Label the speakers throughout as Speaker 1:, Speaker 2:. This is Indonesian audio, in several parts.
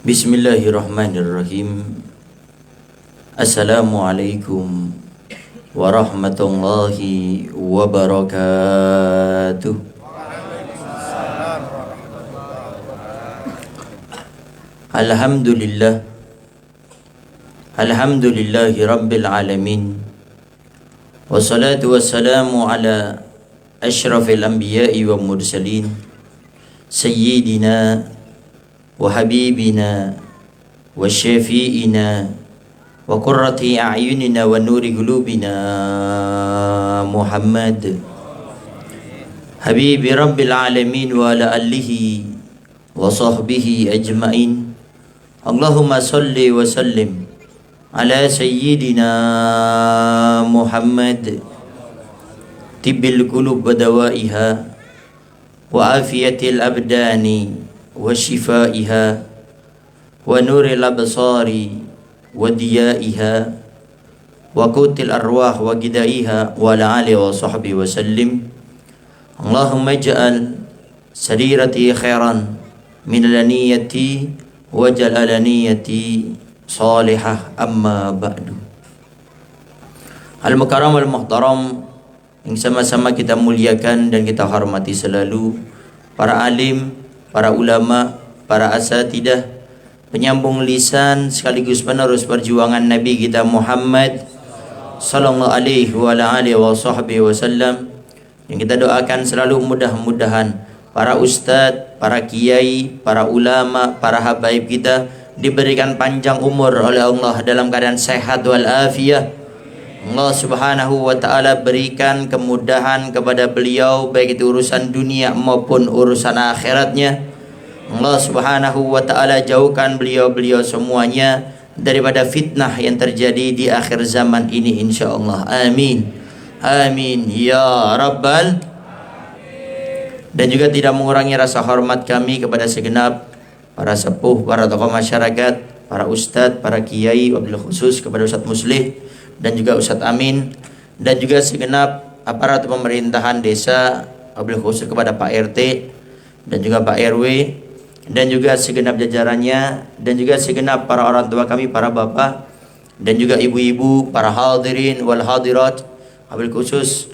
Speaker 1: Bismillahirrahmanirrahim. Assalamualaikum warahmatullahi wabarakatuh. Alhamdulillah. Alhamdulillahi rabbil alamin. Wassalatu wassalamu ala asyrafil anbiya'i wa mursalin Sayyidina wa habibina wa syafi'ina wa qurrati a'yunina wa nuri qulubina Muhammad habibi rabbil alamin wa ala alihi wa sahbihi ajma'in. Allahumma salli wa sallim ala sayyidina Muhammad tibbil qulub wa dawaiha wa afiyatil abdani wa shifaiha wa nuril absari wa diyaiha wa qutil arwah wa gidaiha wa ala alihi wa sahbihi wa sallim. Allahumma ij'al sarirati khairan min alaniyati wa jal alaniyati salihah, amma ba'du. Al-mukarram wal-muhtaram yang sama-sama kita muliakan dan kita hormati selalu, para alim, para ulama, para asatidah, penyambung lisan sekaligus penerus perjuangan Nabi kita Muhammad sallallahu alaihi wa alihi wasallam, yang kita doakan selalu mudah-mudahan para ustadz, para kiai, para ulama, para habaib kita diberikan panjang umur oleh Allah dalam keadaan sehat wal afiyah. Allah subhanahu wa ta'ala berikan kemudahan kepada beliau, baik itu urusan dunia maupun urusan akhiratnya. Allah subhanahu wa ta'ala jauhkan beliau-beliau semuanya daripada fitnah yang terjadi di akhir zaman ini, insyaallah. Amin. Amin ya rabbal. Dan juga tidak mengurangi rasa hormat kami kepada segenap para sepuh, para tokoh masyarakat, para ustadz, para kiai, wabil khusus kepada Ustadz Muslih dan juga Ustadz Amin, dan juga segenap aparat pemerintahan desa, wabil khusus kepada Pak RT dan juga Pak RW, dan juga segenap jajarannya, dan juga segenap para orang tua kami, para bapak dan juga ibu-ibu, para hadirin wal hadirat, wabil khusus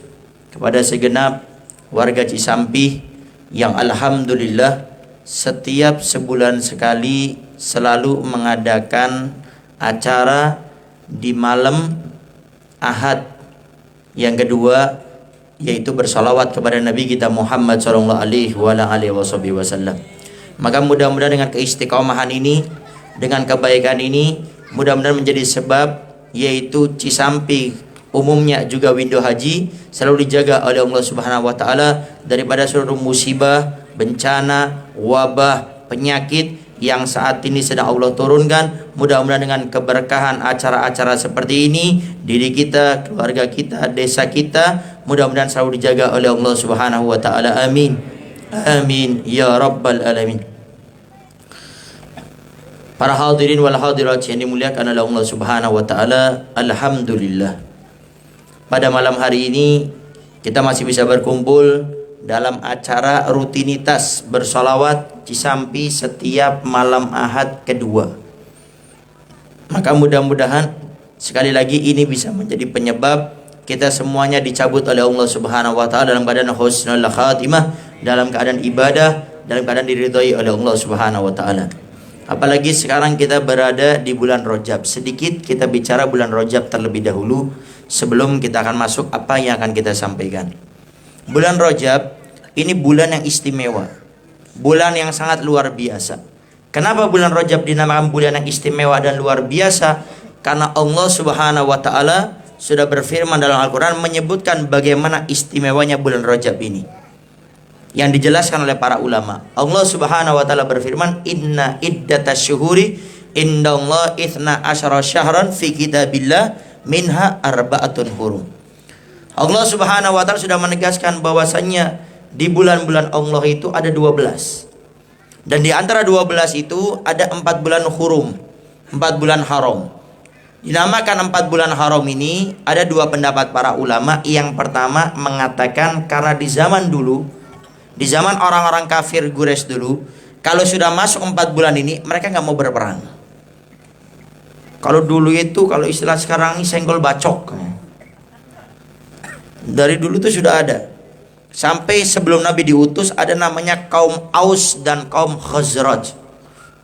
Speaker 1: kepada segenap warga Cisampih yang alhamdulillah setiap sebulan sekali selalu mengadakan acara di malam Ahad yang kedua, yaitu bersalawat kepada Nabi kita Muhammad sallallahu alaihi wasallam. Maka mudah-mudahan dengan keistiqomahan ini, dengan kebaikan ini, mudah-mudahan menjadi sebab yaitu Cisampih umumnya juga Windo Haji selalu dijaga oleh Allah Subhanahu wa taala daripada seluruh musibah, bencana, wabah, penyakit yang saat ini sedang Allah turunkan. Mudah-mudahan dengan keberkahan acara-acara seperti ini, diri kita, keluarga kita, desa kita, mudah-mudahan selalu dijaga oleh Allah Subhanahu wa taala. Amin. Amin ya rabbal alamin. Para hadirin wal hadirat yang dimuliakan oleh Allah Subhanahu wa taala, alhamdulillah. Pada malam hari ini kita masih bisa berkumpul dalam acara rutinitas bersolawat Cisampih setiap malam Ahad kedua. Maka mudah-mudahan sekali lagi ini bisa menjadi penyebab kita semuanya dicabut oleh Allah Subhanahu wa taala dalam keadaan husnul khatimah, dalam keadaan ibadah, dalam keadaan diridhai oleh Allah Subhanahu wa taala. Apalagi sekarang kita berada di bulan Rajab. Sedikit kita bicara bulan Rajab terlebih dahulu sebelum kita akan masuk apa yang akan kita sampaikan. Bulan Rajab ini bulan yang istimewa, bulan yang sangat luar biasa. Kenapa bulan Rajab dinamakan bulan yang istimewa dan luar biasa? Karena Allah Subhanahu wa taala sudah berfirman dalam Al-Quran menyebutkan bagaimana istimewanya bulan Rajab ini, yang dijelaskan oleh para ulama. Allah Subhanahu wa taala berfirman, "Inna iddatasy syuhuri indallah 12 syahran fi kitabillah minha arba'atun hurum." Allah Subhanahu wa taala sudah menegaskan bahwasannya di bulan-bulan Allah itu ada 12. Dan di antara 12 itu ada 4 bulan hurum, 4 bulan haram. Dinamakan 4 bulan haram ini ada dua pendapat para ulama. Yang pertama mengatakan karena di zaman dulu, di zaman orang-orang kafir Quraisy dulu, Kalau sudah masuk 4 bulan ini, mereka nggak mau berperang. Kalau dulu itu, kalau istilah sekarang ini senggol bacok. Dari dulu itu sudah ada. Sampai sebelum Nabi diutus ada namanya kaum Aus dan kaum Khazraj.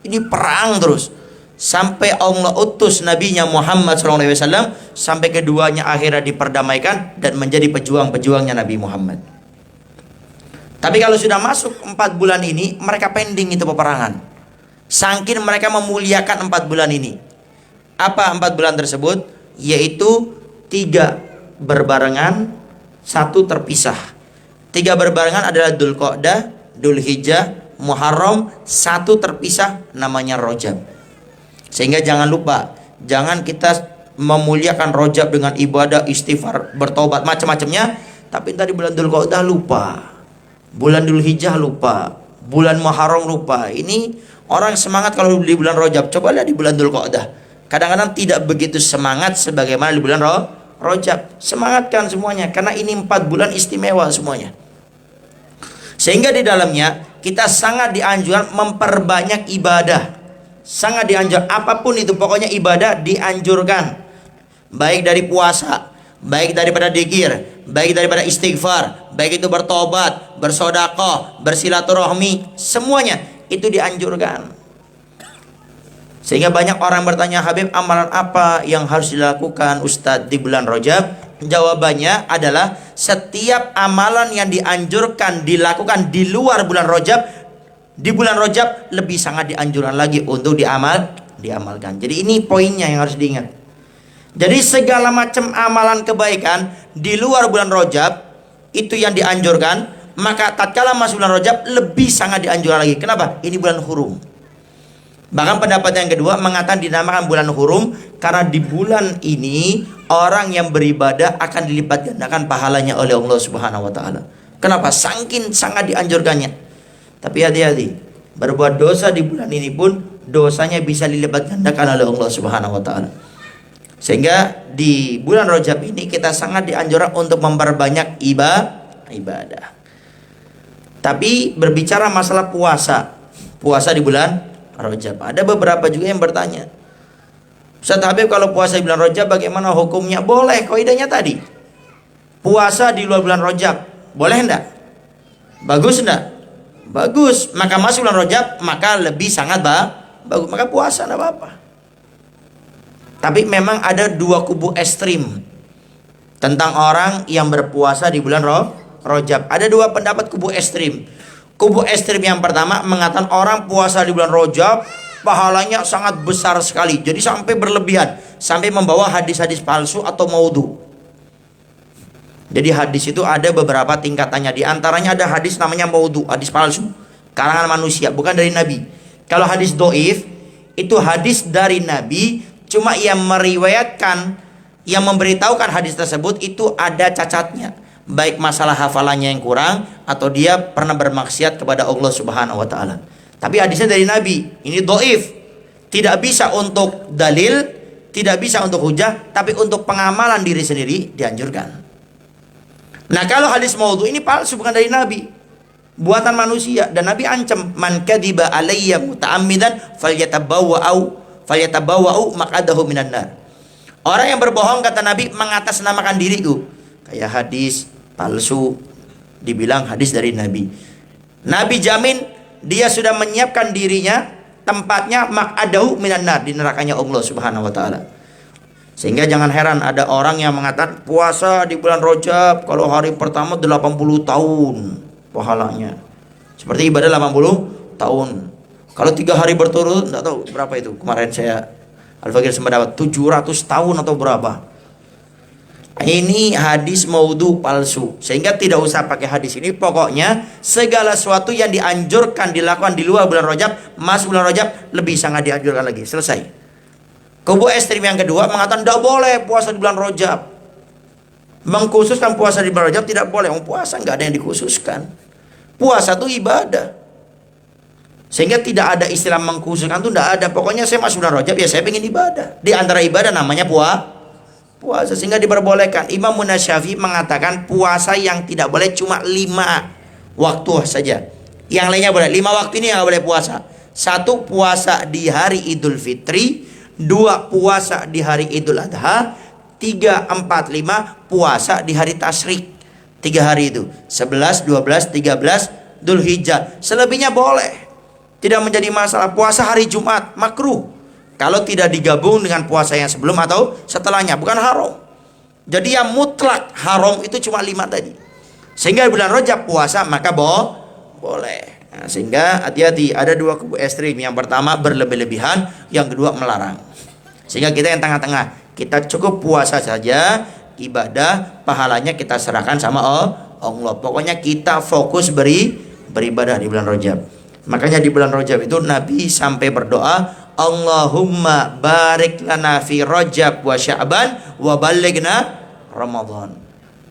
Speaker 1: Ini perang terus. Sampai Allah utus Nabinya Muhammad SAW, sampai keduanya akhirnya diperdamaikan dan menjadi pejuang-pejuangnya Nabi Muhammad. Tapi kalau sudah masuk 4 bulan ini, mereka pending itu peperangan. Saking mereka memuliakan 4 bulan ini. Apa 4 bulan tersebut? Yaitu 3 berbarengan, 1 terpisah. 3 berbarengan adalah Dzulqa'dah, Dzulhijjah, Muharram, 1 terpisah namanya Rajab. Sehingga jangan lupa, jangan kita memuliakan Rajab dengan ibadah, istighfar, bertobat, macam-macamnya, tapi tadi bulan Dzulqa'dah lupa. Bulan Dzulhijjah lupa, bulan Muharram lupa. Ini orang semangat kalau di bulan Rajab. Coba lihat di bulan Dzulqa'dah. Kadang-kadang tidak begitu semangat sebagaimana di bulan Rajab. Semangatkan semuanya karena ini 4 bulan istimewa semuanya. Sehingga di dalamnya kita sangat dianjurkan memperbanyak ibadah. Sangat dianjurkan apapun itu, pokoknya ibadah dianjurkan. Baik dari puasa, baik daripada dzikir, baik daripada istighfar, baik itu bertobat, bersedekah, bersilaturahmi, semuanya itu dianjurkan. Sehingga banyak orang bertanya, Habib, amalan apa yang harus dilakukan Ustadz di bulan Rajab? Jawabannya adalah setiap amalan yang dianjurkan dilakukan di luar bulan Rajab, di bulan Rajab lebih sangat dianjurkan lagi untuk diamalkan. Jadi ini poinnya yang harus diingat. Jadi segala macam amalan kebaikan di luar bulan Rajab itu yang dianjurkan, maka tatkala masuk bulan Rajab lebih sangat dianjurkan lagi. Kenapa? Ini bulan hurum. Bahkan pendapat yang kedua mengatakan dinamakan bulan hurum karena di bulan ini orang yang beribadah akan dilipat gandakan pahalanya oleh Allah Subhanahu wa taala. Kenapa? Saking sangat dianjurkannya. Tapi hati-hati, berbuat dosa di bulan ini pun dosanya bisa dilipat gandakan oleh Allah Subhanahu wa taala. Sehingga di bulan Rajab ini kita sangat dianjurkan untuk memperbanyak ibadah. Tapi berbicara masalah puasa di bulan Rajab, ada beberapa juga yang bertanya, Ustaz Habib, kalau puasa di bulan Rajab bagaimana hukumnya? Boleh, kaidahnya tadi. Puasa di luar bulan Rajab, boleh enggak? Bagus enggak? Bagus. Maka masuk bulan Rajab, maka lebih sangat bagus. Maka puasa enggak apa-apa. Tapi memang ada 2 kubu ekstrim tentang orang yang berpuasa di bulan Rajab. Ada 2 pendapat kubu ekstrim. Kubu ekstrim yang pertama mengatakan orang puasa di bulan Rajab pahalanya sangat besar sekali. Jadi sampai berlebihan, sampai membawa hadis-hadis palsu atau maudhu. Jadi hadis itu ada beberapa tingkatannya. Di antaranya ada hadis namanya maudhu, hadis palsu, karangan manusia, bukan dari Nabi. Kalau hadis doif itu hadis dari Nabi, cuma yang meriwayatkan, yang memberitahukan hadis tersebut itu ada cacatnya, baik masalah hafalannya yang kurang atau dia pernah bermaksiat kepada Allah Subhanahu wa taala. Tapi hadisnya dari Nabi, ini doif, tidak bisa untuk dalil, tidak bisa untuk hujah, tapi untuk pengamalan diri sendiri dianjurkan. Nah, kalau hadis maudhu ini palsu, bukan dari Nabi, buatan manusia, dan Nabi ancam, man kadiba alayya muta'ammidan falyatabawwa'u maq'adahu minan nar. Orang yang berbohong, kata Nabi, mengatasnamakan diriku. Kayak hadis palsu dibilang hadis dari Nabi. Nabi jamin dia sudah menyiapkan dirinya, tempatnya maq'adahu minan nar, di nerakanya Allah Subhanahu wa taala. Sehingga jangan heran ada orang yang mengatakan puasa di bulan Rajab kalau hari pertama 80 tahun pahalanya. Seperti ibadah 80 tahun. Kalau 3 hari berturut, enggak tahu berapa itu. Kemarin saya Al-Fakir sempat dapat 700 tahun atau berapa. Ini hadis maudhu palsu. Sehingga tidak usah pakai hadis ini. Pokoknya segala sesuatu yang dianjurkan dilakukan di luar bulan Rajab, masuk bulan Rajab lebih sangat dianjurkan lagi. Selesai. Kubu ekstrim yang kedua mengatakan tidak boleh puasa di bulan Rajab. Mengkhususkan puasa di bulan Rajab tidak boleh. Puasa nggak ada yang dikhususkan. Puasa itu ibadah. Sehingga tidak ada istilah mengkhususkan itu, tidak ada. Pokoknya saya masuk bulan Rajab ya saya pengen ibadah. Di antara ibadah namanya puasa, sehingga diperbolehkan. Imam Munasyafi mengatakan puasa yang tidak boleh cuma 5 waktu saja. Yang lainnya boleh. 5 waktu ini yang nggak boleh puasa. 1 puasa di hari Idul Fitri, 2 puasa di hari Idul Adha, 3, 4, 5 puasa di hari Tasyrik. 3 hari itu 11, 12, 13 Dzul Hijjah. Selebihnya boleh, tidak menjadi masalah. Puasa hari Jumat makruh kalau tidak digabung dengan puasa yang sebelum atau setelahnya, bukan haram. Jadi yang mutlak haram itu cuma 5 tadi. Sehingga bulan Rajab puasa maka boleh. Nah, sehingga hati-hati, ada 2 kubu ekstrim. Yang pertama berlebih-lebihan, yang kedua melarang. Sehingga kita yang tengah-tengah, kita cukup puasa saja, ibadah pahalanya kita serahkan sama Allah. Pokoknya kita fokus beribadah di bulan Rajab. Makanya di bulan Rajab itu Nabi sampai berdoa, Allahumma barik lana fi Rajab wa Sya'ban wa ballighna Ramadan.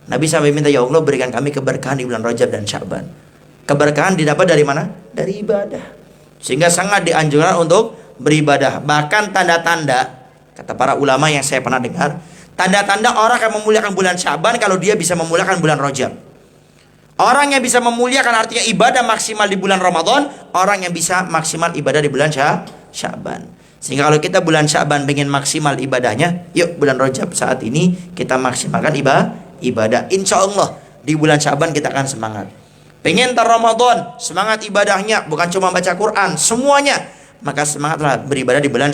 Speaker 1: Nabi sampai minta, ya Allah berikan kami keberkahan di bulan Rajab dan Sya'ban. Keberkahan didapat dari mana? Dari ibadah. Sehingga sangat dianjurkan untuk beribadah. Bahkan tanda-tanda, kata para ulama yang saya pernah dengar, tanda-tanda orang akan memuliakan bulan Sya'ban kalau dia bisa memuliakan bulan Rajab. Orang yang bisa memuliakan artinya ibadah maksimal di bulan Ramadan, orang yang bisa maksimal ibadah di bulan Sya'ban. Sehingga kalau kita bulan Sya'ban pengen maksimal ibadahnya, yuk bulan Rajab saat ini kita maksimalkan ibadah. Insya Allah di bulan Sya'ban kita akan semangat. Pengen Ramadan semangat ibadahnya, bukan cuma baca Quran, semuanya. Maka semangatlah beribadah di bulan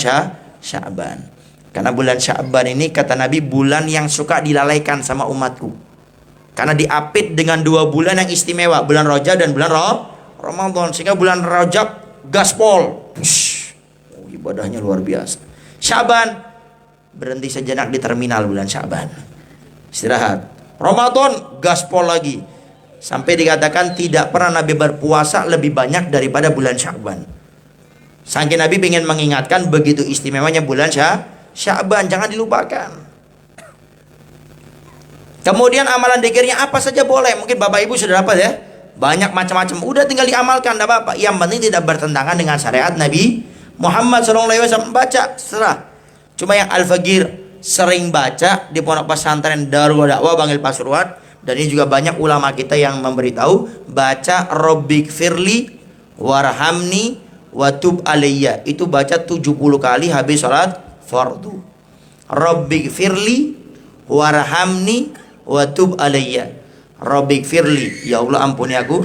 Speaker 1: Sya'ban. Karena bulan Sya'ban ini kata Nabi bulan yang suka dilalaikan sama umatku. Karena diapit dengan 2 bulan yang istimewa, bulan Rajab dan bulan Ramadan. Sehingga bulan Rajab gaspol, ibadahnya luar biasa. Sya'ban berhenti sejenak di terminal bulan Sya'ban, istirahat. Ramadan gaspol lagi. Sampai dikatakan tidak pernah Nabi berpuasa lebih banyak daripada bulan Sya'ban. Saking Nabi ingin mengingatkan begitu istimewanya bulan Sya'ban, jangan dilupakan. Kemudian amalan dikirnya apa saja boleh. Mungkin Bapak Ibu sudah dapat ya, banyak macam-macam. Udah tinggal diamalkan, tidak apa-apa. Yang penting tidak bertentangan dengan syariat Nabi Muhammad SAW. Baca, serah. Cuma yang Al-Faqir sering baca di pondok pesantren Darul Dakwah Bangil Pasuruan, dan ini juga banyak ulama kita yang memberitahu, baca Rabbik firli warhamni watub alayya. Itu baca 70 kali habis sholat fardu. Rabbik firli warhamni watub alayya. Rabbik firli, ya Allah ampuni aku.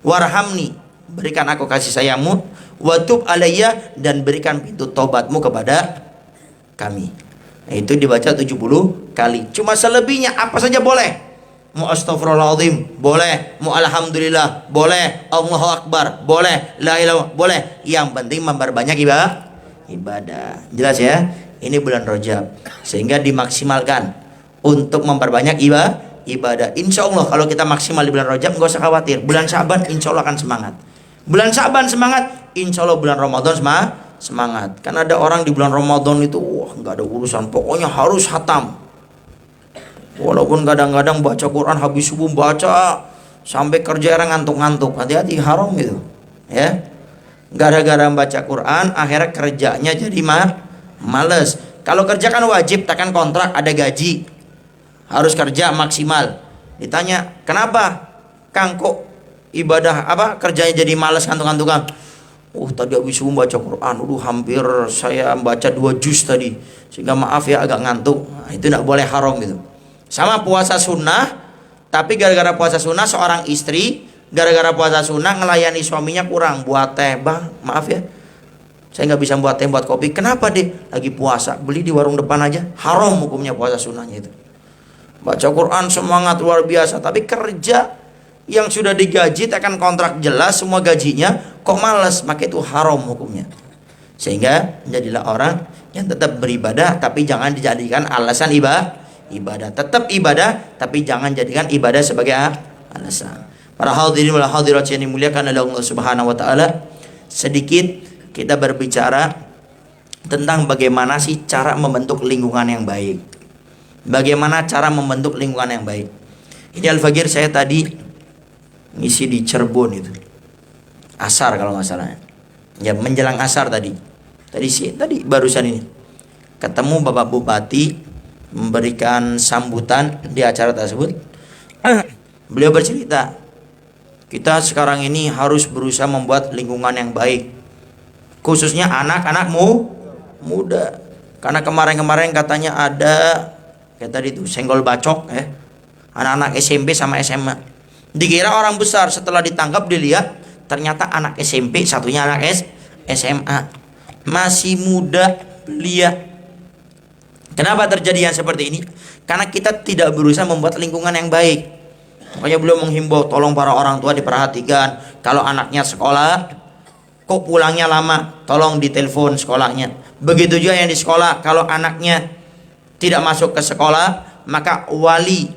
Speaker 1: Warhamni, berikan aku kasih sayangmu. Watub alayya, dan berikan pintu tobatmu kepada kami. Nah, itu dibaca 70 kali. Cuma selebihnya apa saja boleh. Mau astaghfirullahaladzim boleh, mau alhamdulillah boleh, Allahu akbar boleh, la ilaha boleh. Yang penting memperbanyak ibadah. Jelas ya? Ini bulan Rajab, sehingga dimaksimalkan untuk memperbanyak ibadah. Insya Allah kalau kita maksimal di bulan Rajab, nggak usah khawatir. Bulan Sya'ban insya Allah akan semangat. Bulan Sya'ban semangat, insya Allah bulan Ramadan semangat. Kan ada orang di bulan Ramadan itu wah nggak ada urusan, pokoknya harus hatam. Walaupun kadang-kadang baca Quran habis subuh baca sampai kerja ngantuk-ngantuk. Hati-hati, haram gitu ya. Gara-gara baca Quran akhirnya kerjanya jadi males. Kalau kerja kan wajib, takkan kontrak, ada gaji, harus kerja maksimal. Ditanya, kenapa Kang kok ibadah apa kerjanya jadi males, ngantuk-ngantukan? Tadi habis subuh baca Quran, hampir saya baca 2 juz tadi, sehingga maaf ya agak ngantuk. Nah, itu tidak boleh, haram gitu. Sama puasa sunnah, tapi gara-gara puasa sunnah seorang istri, gara-gara puasa sunnah ngelayani suaminya kurang, buat teh, bang maaf ya saya nggak bisa buat teh, buat kopi. Kenapa deh? Lagi puasa, beli di warung depan aja. Haram hukumnya puasa sunnahnya itu. Baca Quran semangat luar biasa, tapi kerja yang sudah digaji, tekan kontrak jelas semua gajinya, kok malas, maka itu haram hukumnya. Sehingga jadilah orang yang tetap beribadah, tapi jangan dijadikan alasan ibadah. Tetap ibadah, tapi jangan jadikan ibadah sebagai alasan. Para hadirin wal hadirat yang dimuliakan oleh Allah Subhanahu wa taala, sedikit kita berbicara tentang bagaimana sih cara membentuk lingkungan yang baik. Bagaimana cara membentuk lingkungan yang baik. Ini Al-Faqir saya tadi ngisi di Cirebon itu. Asar kalau nggak salah. Ya, menjelang asar tadi. Tadi barusan ini. Ketemu Bapak Bupati memberikan sambutan di acara tersebut. Beliau bercerita, Kita sekarang ini harus berusaha membuat lingkungan yang baik, khususnya anak-anakmu muda. Karena kemarin-kemarin katanya ada kayak tadi tuh senggol bacok anak-anak SMP sama SMA. Dikira orang besar, setelah ditangkap dilihat ternyata anak SMP, satunya anak SMA. Masih muda belia. Kenapa terjadi yang seperti ini? Karena kita tidak berusaha membuat lingkungan yang baik. Makanya beliau menghimbau, tolong para orang tua diperhatikan. Kalau anaknya sekolah kok pulangnya lama, tolong ditelepon sekolahnya. Begitu juga yang di sekolah, kalau anaknya tidak masuk ke sekolah, maka wali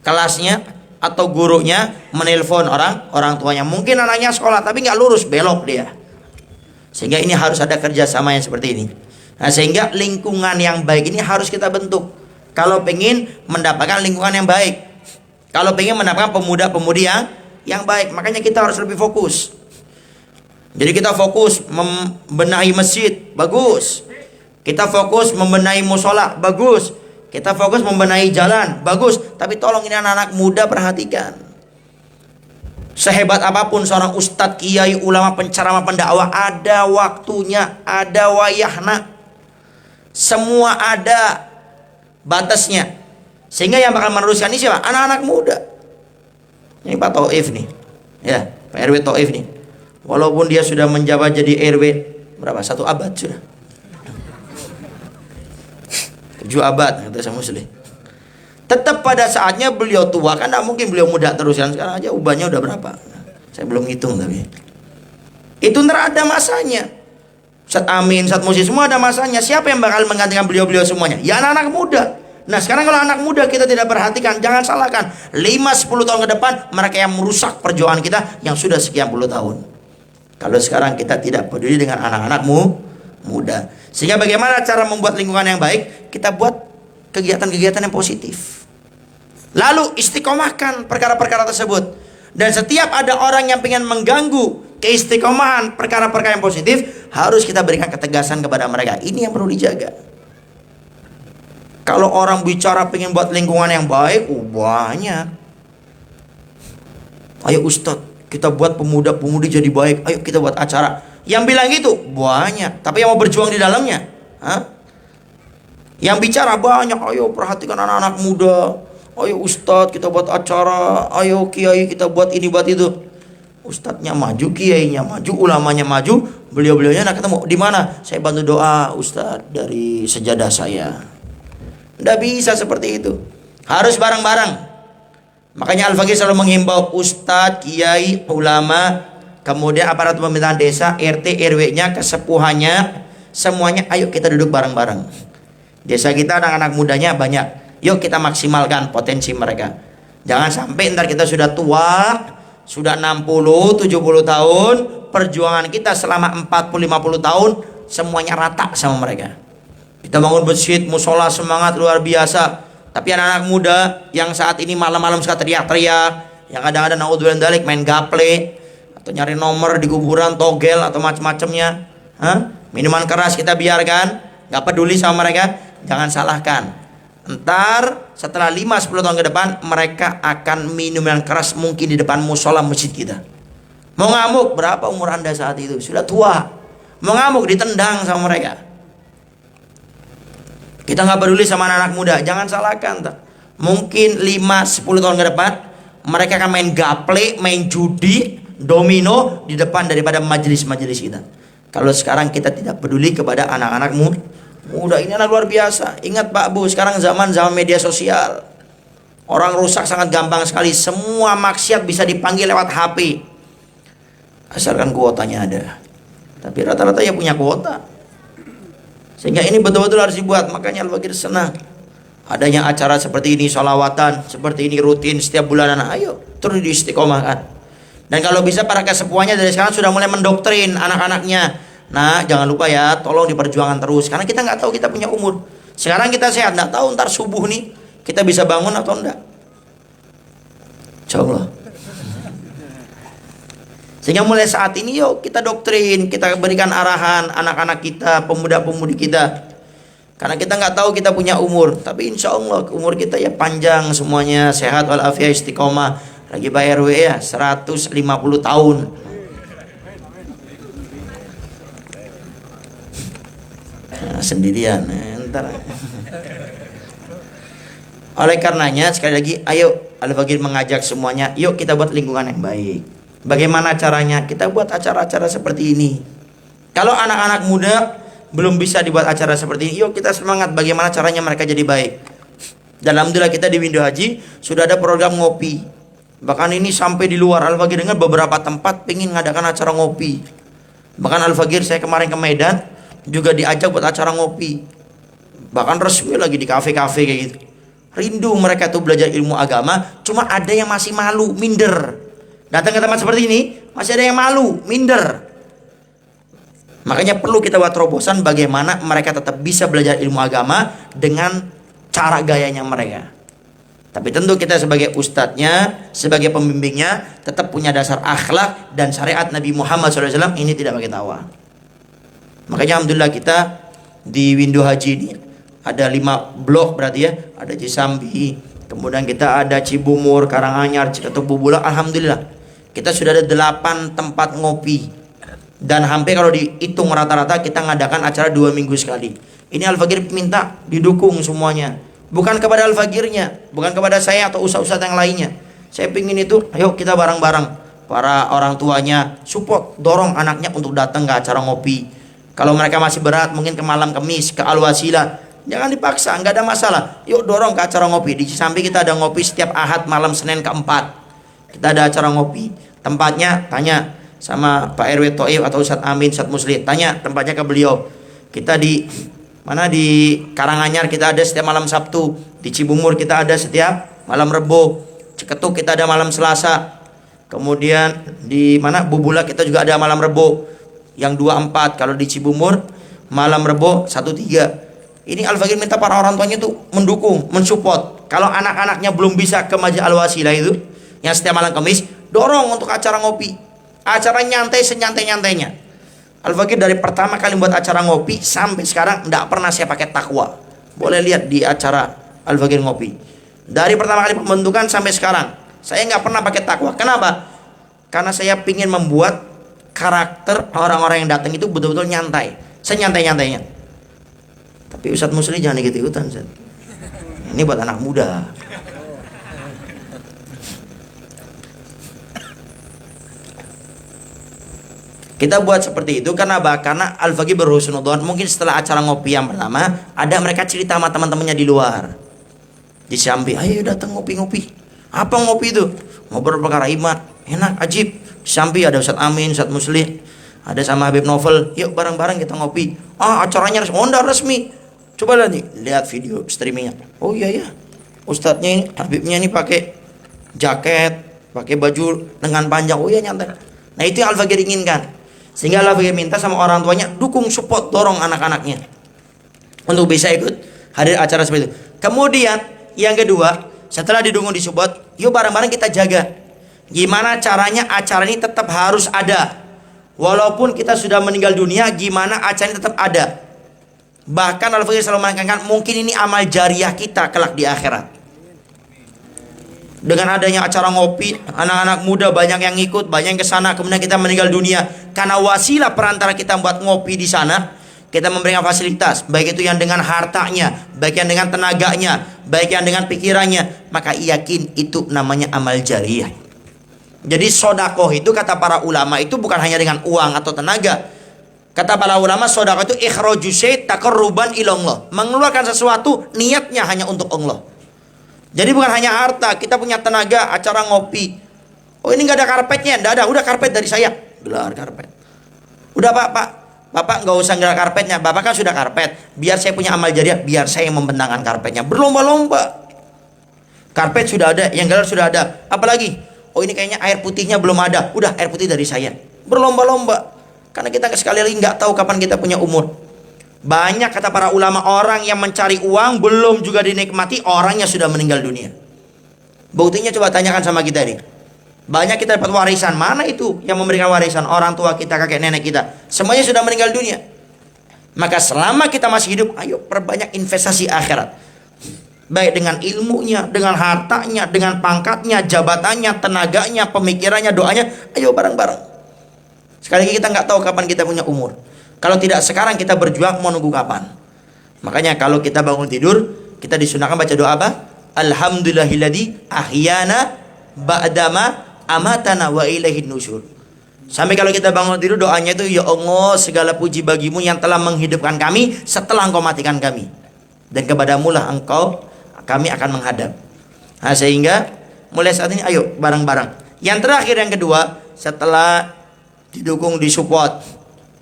Speaker 1: kelasnya atau gurunya menelpon orang tuanya. Mungkin anaknya sekolah tapi nggak lurus, belok dia. Sehingga ini harus ada kerjasama yang seperti ini. Nah, sehingga lingkungan yang baik ini harus kita bentuk. Kalau pengen mendapatkan lingkungan yang baik, kalau pengen mendapatkan pemuda-pemudi yang baik, makanya kita harus lebih fokus. Jadi kita fokus membenahi masjid, bagus. Kita fokus membenahi musola, bagus. Kita fokus membenahi jalan, bagus. Tapi tolong ini anak-anak muda perhatikan. Sehebat apapun seorang ustadz, kiai, ulama, penceramah, pendakwah, ada waktunya, ada wayahna. Semua ada batasnya. Sehingga yang bakal meneruskan ini siapa? Anak-anak muda. Ini Pak Taif nih, ya, Pak RW Taif nih. Walaupun dia sudah menjabat jadi RW berapa? 1 abad sudah. 7 abad kata saya Muslim. Tetap pada saatnya beliau tua, kan tidak mungkin beliau muda terus. Kan sekarang aja ubahnya udah berapa? Saya belum hitung tapi. Itu ntar ada masanya. Ustadz Amin, Ustadz Musi, semua ada masanya. Siapa yang bakal menggantikan beliau-beliau semuanya? Ya anak-anak muda. Nah sekarang kalau anak muda kita tidak perhatikan, jangan salahkan 5-10 tahun ke depan mereka yang merusak perjuangan kita yang sudah sekian puluh tahun. Kalau sekarang kita tidak peduli dengan anak-anakmu muda. Sehingga bagaimana cara membuat lingkungan yang baik? Kita buat kegiatan-kegiatan yang positif. Lalu istiqomahkan perkara-perkara tersebut. Dan setiap ada orang yang ingin mengganggu keistiqomahan perkara-perkara yang positif, harus kita berikan ketegasan kepada mereka. Ini yang perlu dijaga. Kalau orang bicara pengen buat lingkungan yang baik, banyak. Ayo Ustadz, kita buat pemuda-pemudi jadi baik. Ayo kita buat acara. Yang bilang gitu banyak, tapi yang mau berjuang di dalamnya, yang bicara banyak. Ayo perhatikan anak-anak muda. Ayo Ustadz, kita buat acara. Ayo kiai, kita buat ini buat itu. Ustadznya maju, kiainya maju, ulamanya maju, beliau-beliaunya nak ketemu. Di mana? Saya bantu doa Ustadz dari sejadah saya. Tidak bisa seperti itu. Harus bareng-bareng. Makanya Al-Faqih selalu menghimbau ustadz, kiai, ulama, kemudian aparat pemerintahan desa, RT, RW-nya, kesepuhannya, semuanya ayo kita duduk bareng-bareng. Desa kita anak-anak mudanya banyak. Yuk kita maksimalkan potensi mereka. Jangan sampai ntar kita sudah tua, sudah 60, 70 tahun, perjuangan kita selama 40-50 tahun semuanya rata sama mereka. Kita bangun masjid, musola, semangat luar biasa. Tapi anak-anak muda yang saat ini malam-malam suka teriak-teriak, yang kadang-kadang naudzubillah dalik main gaple atau nyari nomor di kuburan, togel atau macam-macamnya, minuman keras kita biarkan, nggak peduli sama mereka. Jangan salahkan. Ntar setelah 5-10 tahun ke depan mereka akan minuman keras mungkin di depan musola masjid kita. Mau ngamuk, berapa umur Anda saat itu? Sudah tua. Mau ngamuk ditendang sama mereka. Kita nggak peduli sama anak-anak muda. Jangan salahkan. Mungkin 5-10 tahun ke depan mereka akan main gaple, main judi, domino di depan daripada majelis-majelis kita. Kalau sekarang kita tidak peduli kepada anak-anak muda, ini anak luar biasa. Ingat Pak Bu, sekarang zaman media sosial. Orang rusak sangat gampang sekali. Semua maksiat bisa dipanggil lewat HP. Asalkan kuotanya ada. Tapi rata-rata ya punya kuota. Sehingga ini betul-betul harus dibuat. Makanya Al-Faqih senang adanya acara seperti ini, sholawatan seperti ini rutin setiap bulanan. Ayo terus diistiqomahkan. Dan kalau bisa para kesepuhannya dari sekarang sudah mulai mendoktrin anak-anaknya. Nah jangan lupa ya, tolong diperjuangkan terus. Karena kita nggak tahu kita punya umur. Sekarang kita sehat, nggak tahu ntar subuh nih kita bisa bangun atau enggak. Insyaallah. Sehingga mulai saat ini yuk kita doktrin, kita berikan arahan anak-anak kita, pemuda-pemudi kita. Karena kita nggak tahu kita punya umur, tapi insya Allah umur kita ya panjang semuanya, sehat walafiat, istiqomah. Lagi bayar RW ya 150 tahun. Nah, sendirian ntar. Oleh karenanya sekali lagi, ayo Al-Faqir mengajak semuanya, yuk kita buat lingkungan yang baik. Bagaimana caranya? Kita buat acara-acara seperti ini. Kalau anak-anak muda belum bisa dibuat acara seperti ini, yuk kita semangat bagaimana caranya mereka jadi baik. Dan alhamdulillah kita di Windu Haji sudah ada program ngopi. Bahkan ini sampai di luar, Al-Faqir dengan beberapa tempat pengen ngadakan acara ngopi. Bahkan Al-Faqir saya kemarin ke Medan juga diajak buat acara ngopi. Bahkan resmi lagi di kafe-kafe kayak gitu. Rindu mereka tuh belajar ilmu agama, cuma ada yang masih malu, minder. Datang ke tempat seperti ini, masih ada yang malu, minder. Makanya perlu kita buat terobosan bagaimana mereka tetap bisa belajar ilmu agama dengan cara gayanya mereka. Tapi tentu kita sebagai ustadznya, sebagai pembimbingnya, tetap punya dasar akhlak dan syariat Nabi Muhammad SAW, ini tidak pakai tawa. Makanya alhamdulillah kita di Windu Haji ini ada 5 blok berarti ya. Ada Cisambi, kemudian kita ada Cibumur, Karanganyar, Ciketuk, Bubulak. Alhamdulillah kita sudah ada 8 tempat ngopi. Dan hampir kalau dihitung rata-rata kita ngadakan acara 2 minggu sekali. Ini Al-Faqir minta didukung semuanya. Bukan kepada Al-Faqirnya, bukan kepada saya atau ustaz-ustaz yang lainnya. Saya pingin itu, ayo kita bareng-bareng. Para orang tuanya support, dorong anaknya untuk datang ke acara ngopi. Kalau mereka masih berat, mungkin ke Malam Kemis, ke Al-Wasilah. Jangan dipaksa, nggak ada masalah. Yuk dorong ke acara ngopi. Di Cisambi kita ada ngopi setiap Ahad malam Senin keempat. Kita ada acara ngopi. Tempatnya tanya sama Pak RW Toib atau Ustadz Amin, Ustadz Muslim. Tanya tempatnya ke beliau. Kita di mana, di Karanganyar kita ada setiap malam Sabtu. Di Cibumur kita ada setiap malam Rebo. Ciketuk kita ada malam Selasa. Kemudian di mana Bubulak kita juga ada malam Rebo yang 24. Kalau di Cibumur malam Rebo 13. Ini Al-Faqir minta para orang tuanya tuh mendukung, mensupport. Kalau anak-anaknya belum bisa ke Masjid Al-Wasilah itu yang setiap malam Kamis, dorong untuk acara ngopi. Acara nyantai senyantai-nyantainya. Al-Faqir dari pertama kali buat acara ngopi sampai sekarang tidak pernah saya pakai takwa. Boleh lihat di acara Al-Faqir ngopi. Dari pertama kali pembentukan sampai sekarang saya nggak pernah pakai takwa. Kenapa? Karena saya ingin membuat karakter orang-orang yang datang itu betul-betul nyantai, senyantai-nyantainya. Tapi Ustadz Musli jangan ikut-ikutan, Ustadz. Ini buat anak muda. Kita buat seperti itu karena apa? Karena Al-Faqir berhusnudzon. Mungkin setelah acara ngopi yang pertama, ada mereka cerita sama teman-temannya di luar. Di Ciambi, ayo datang ngopi-ngopi. Apa ngopi itu? Ngobrol perkara iman, enak, ajib. Di Ciambi ada Ustadz Amin, Ustadz Muslim, ada sama Habib Novel. Yuk bareng-bareng kita ngopi. Acaranya resmi. Oh, resmi. Coba lihat nih, lihat video streamingnya. Oh iya ya, Ustadznya ini, Habibnya ini pakai jaket, pakai baju lengan panjang. Oh iya nyantai. Nah itu yang Al-Faqir inginkan. Sehingga Al-Faqir minta sama orang tuanya dukung, support, dorong anak-anaknya untuk bisa ikut hadir acara seperti itu. Kemudian yang kedua, setelah didukung, disupport, yuk bareng-bareng kita jaga. Gimana caranya acara ini tetap harus ada. Walaupun kita sudah meninggal dunia, gimana acara ini tetap ada. Bahkan Al-Faqir selalu menekankan mungkin ini amal jariah kita kelak di akhirat. Dengan adanya acara ngopi, anak-anak muda banyak yang ikut, banyak yang ke sana, kemudian kita meninggal dunia. Karena wasilah perantara kita buat ngopi di sana, kita memberikan fasilitas, baik itu yang dengan hartanya, baik yang dengan tenaganya, baik yang dengan pikirannya, maka yakin itu namanya amal jariah. Jadi sodakoh itu kata para ulama itu bukan hanya dengan uang atau tenaga. Kata para ulama, sedekah itu ikhraju syai' taqarruban ilallah. Mengeluarkan sesuatu niatnya hanya untuk Allah. Jadi bukan hanya harta, kita punya tenaga, acara ngopi. Oh ini nggak ada karpetnya, nggak ada. Udah karpet dari saya, gelar karpet. Udah Bapak nggak usah gelar karpetnya. Bapak kan sudah karpet. Biar saya punya amal jariah, biar saya yang membentangkan karpetnya. Berlomba-lomba. Karpet sudah ada, yang gelar sudah ada. Apalagi? Oh ini kayaknya air putihnya belum ada. Udah air putih dari saya. Berlomba-lomba. Karena kita sekali lagi nggak tahu kapan kita punya umur. Banyak kata para ulama orang yang mencari uang belum juga dinikmati, orangnya sudah meninggal dunia. Buktinya coba tanyakan sama kita ini. Banyak kita dapat warisan, mana itu yang memberikan warisan? Orang tua kita, kakek nenek kita, semuanya sudah meninggal dunia. Maka selama kita masih hidup, ayo perbanyak investasi akhirat. baik dengan ilmunya, dengan hartanya, dengan pangkatnya, jabatannya, tenaganya, pemikirannya, doanya. Ayo bareng-bareng. Sekali lagi kita nggak tahu kapan kita punya umur. Kalau tidak sekarang kita berjuang, mau nunggu kapan? Makanya kalau kita bangun tidur, kita disunahkan baca doa apa? Alhamdulillahilladzi ahyana ba'dama amatana wa ilaihin nusyur. Sampai kalau kita bangun tidur doanya itu, ya Allah, segala puji bagimu yang telah menghidupkan kami setelah engkau matikan kami, dan kepadamulah kami akan menghadap. Nah, sehingga mulai saat ini ayo bareng-bareng. Yang terakhir, yang kedua, setelah didukung, disupport,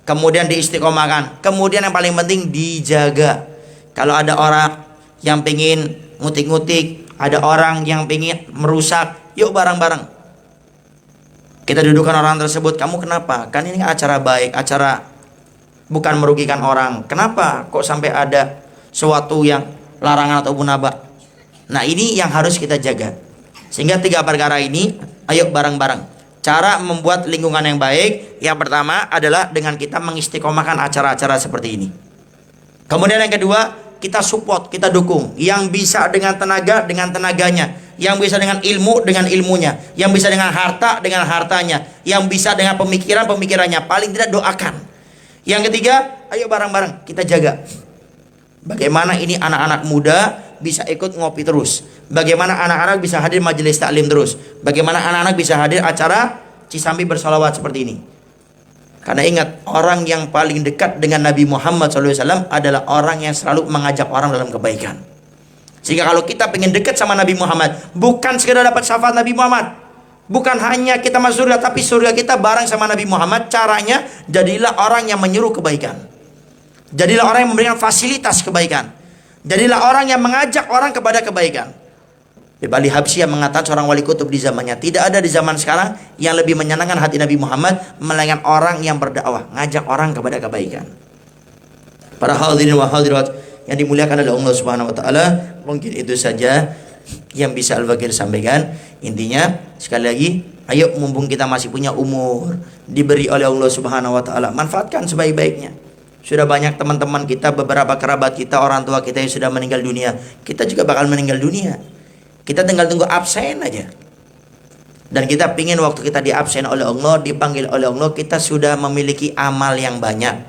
Speaker 1: kemudian diistiqomahkan, kemudian yang paling penting dijaga. Kalau ada orang yang pengen ngutik-ngutik, ada orang yang pengen merusak, yuk bareng-bareng kita dudukkan orang tersebut. Kamu kenapa? Kan ini acara baik, acara bukan merugikan orang. Kenapa kok sampai ada sesuatu yang larangan atau munabah? Nah, ini yang harus kita jaga. Sehingga 3 perkara ini, ayo bareng-bareng. Cara membuat lingkungan yang baik, yang pertama adalah dengan kita mengistiqomahkan acara-acara seperti ini. Kemudian yang kedua, kita support, kita dukung. Yang bisa dengan tenaga, dengan tenaganya. Yang bisa dengan ilmu, dengan ilmunya. Yang bisa dengan harta, dengan hartanya. Yang bisa dengan pemikiran, pemikirannya. Paling tidak doakan. Yang ketiga, ayo bareng-bareng kita jaga. Bagaimana ini anak-anak muda bisa ikut ngopi terus. Bagaimana anak-anak bisa hadir majelis taklim terus. Bagaimana anak-anak bisa hadir acara Cisambi bersolawat seperti ini. Karena ingat, orang yang paling dekat dengan Nabi Muhammad SAW adalah orang yang selalu mengajak orang dalam kebaikan. Sehingga kalau kita pengen dekat sama Nabi Muhammad, bukan sekedar dapat syafaat Nabi Muhammad, bukan hanya kita masuk surga, tapi surga kita bareng sama Nabi Muhammad. Caranya, jadilah orang yang menyuruh kebaikan. Jadilah orang yang memberikan fasilitas kebaikan. Jadilah orang yang mengajak orang kepada kebaikan. Bali Habsyi yang mengatakan, seorang wali kutub di zamannya, tidak ada di zaman sekarang yang lebih menyenangkan hati Nabi Muhammad melainkan orang yang berdakwah, ngajak orang kepada kebaikan. Para hadirin wa hadirat yang dimuliakan oleh Allah Subhanahu wa taala, mungkin itu saja yang bisa Al-Fakir sampaikan. Intinya sekali lagi, ayo mumpung kita masih punya umur, diberi oleh Allah Subhanahu wa taala, manfaatkan sebaik-baiknya. Sudah banyak teman-teman kita, beberapa kerabat kita, orang tua kita yang sudah meninggal dunia. Kita juga bakal meninggal dunia. Kita tinggal tunggu absen aja. Dan kita pingin waktu kita diabsen oleh Allah, dipanggil oleh Allah, kita sudah memiliki amal yang banyak.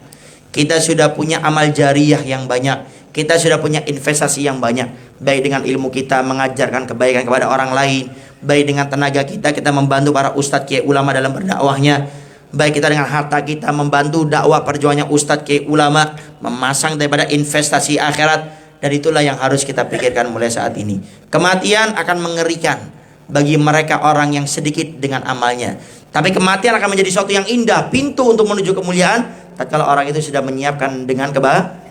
Speaker 1: Kita sudah punya amal jariyah yang banyak. Kita sudah punya investasi yang banyak. Baik dengan ilmu kita mengajarkan kebaikan kepada orang lain. Baik dengan tenaga kita, kita membantu para ustadz kiai ulama dalam berdakwahnya. Baik kita dengan harta kita membantu dakwah perjuangannya ustadz kiai ulama, memasang daripada investasi akhirat. Dan itulah yang harus kita pikirkan mulai saat ini. Kematian akan mengerikan bagi mereka orang yang sedikit dengan amalnya. Tapi kematian akan menjadi sesuatu yang indah, pintu untuk menuju kemuliaan tatkala orang itu sudah menyiapkan dengan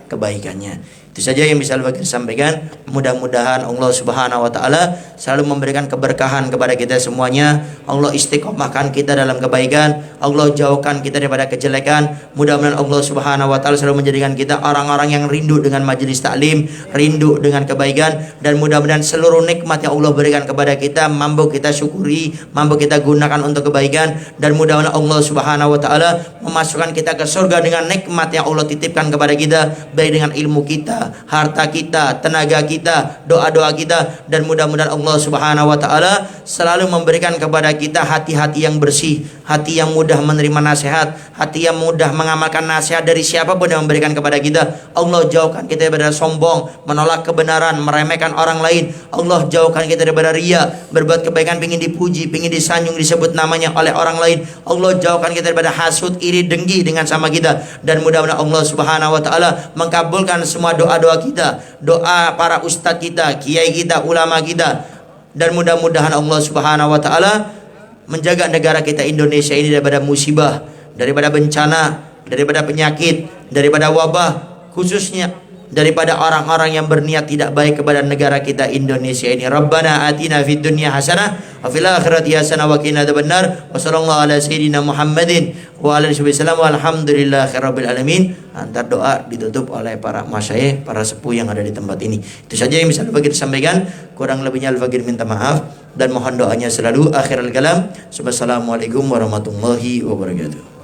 Speaker 1: kebaikannya. Itu saja yang bisa Al-Fakir sampaikan. Mudah-mudahan Allah Subhanahu wa taala selalu memberikan keberkahan kepada kita semuanya. Allah istiqomahkan kita dalam kebaikan. Allah jauhkan kita daripada kejelekan. Mudah-mudahan Allah Subhanahu wa taala selalu menjadikan kita orang-orang yang rindu dengan majelis taklim, rindu dengan kebaikan, dan mudah-mudahan seluruh nikmat yang Allah berikan kepada kita mampu kita syukuri, mampu kita gunakan untuk kebaikan, dan mudah-mudahan Allah Subhanahu wa taala memasukkan kita ke surga dengan nikmat yang Allah titipkan kepada kita, baik dengan ilmu kita, harta kita, tenaga kita, doa-doa kita, dan mudah-mudahan Allah Subhanahu wa taala selalu memberikan kepada kita hati-hati yang bersih, hati yang mudah menerima nasihat, hati yang mudah mengamalkan nasihat dari siapapun yang memberikan kepada kita. Allah jauhkan kita daripada sombong, menolak kebenaran, meremehkan orang lain. Allah jauhkan kita daripada riya, berbuat kebaikan pengin dipuji, pengin disanjung, disebut namanya oleh orang lain. Allah jauhkan kita daripada hasud, iri, dengki dengan sama kita, dan mudah-mudahan Allah Subhanahu wa taala mengabulkan semua doa-doa kita, doa para ustadz kita, kiai kita, ulama kita, dan mudah-mudahan Allah Subhanahu wa taala menjaga negara kita Indonesia ini daripada musibah, daripada bencana, daripada penyakit, daripada wabah, khususnya daripada orang-orang yang berniat tidak baik kepada negara kita Indonesia ini. Rabbana atina fid dunya hasanah wa fil akhirati hasanah wa qina adzabannar. Wa sallallahu ala sayyidina Muhammadin wa ala alihi wasallam. Walhamdulillahirabbil alamin. Antar doa ditutup oleh para masyayikh, para sepuh yang ada di tempat ini. Itu saja yang bisa Al-Fakir sampaikan. Kurang lebihnya Al-Fakir minta maaf dan mohon doanya selalu. Akhirul kalam. Wassalamualaikum warahmatullahi wabarakatuh.